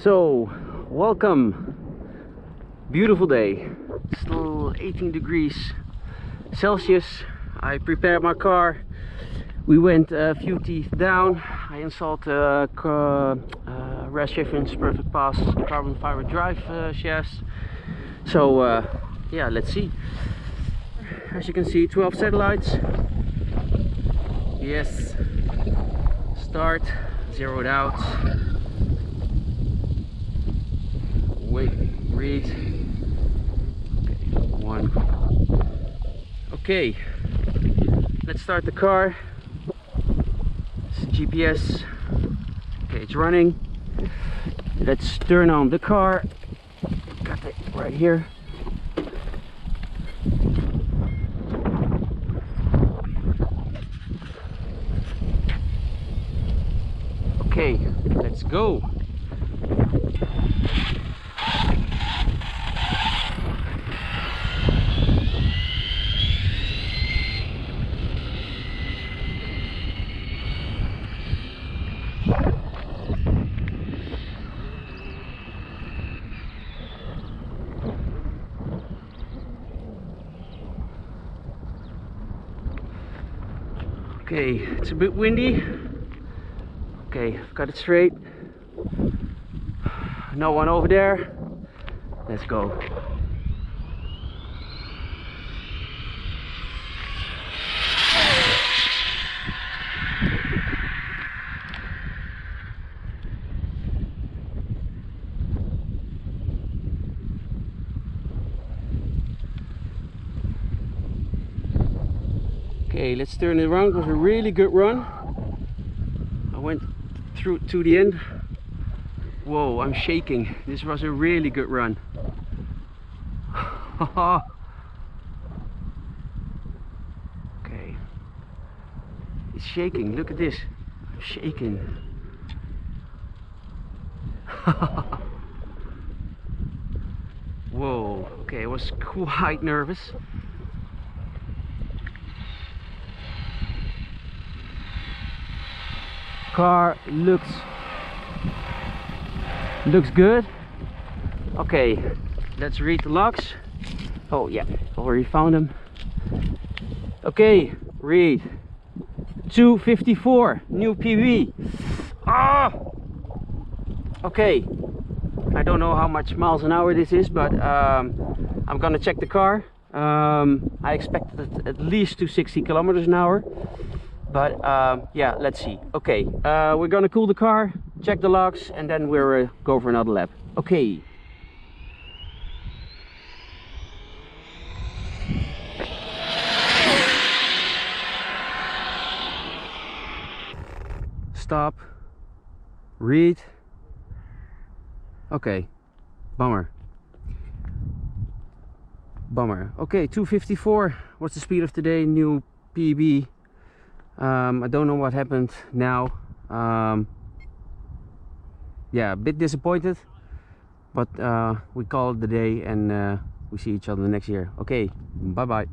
So, welcome. Beautiful day. Still 18 degrees Celsius. I prepared my car. We went a few teeth down. I installed rest Chiffin's Perfect Pass carbon fiber drive shafts. So yeah, let's see. As you can see, 12 satellites. Yes. Start. Zeroed out. Wait. Read. Okay. One. Okay. Let's start the car. GPS. Okay, it's running. Let's turn on the car. Got it right here. Okay, let's go. Okay, it's a bit windy. Okay, I've got it straight. No one over there. Let's go. Okay, let's turn it around. It was a really good run. I went through to the end. Whoa, I'm shaking. This was a really good run. Okay. It's shaking. Look at this. I'm shaking. Whoa. Okay, I was quite nervous. Car looks good. Okay, let's read the logs. Oh yeah, already found them. Okay, read 254 new PB. Ah, okay, I don't know how much miles an hour this is, but I'm gonna check the car. I expected at least 260 kilometers an hour. But yeah, let's see. Okay, we're gonna cool the car, check the logs, and then we'll go for another lap. Okay. Stop. Read. Okay. Bummer. Okay, 254. What's the speed of today? New PB. I don't know what happened now. Yeah, a bit disappointed, but we call it the day, and we see each other next year. Okay, bye bye.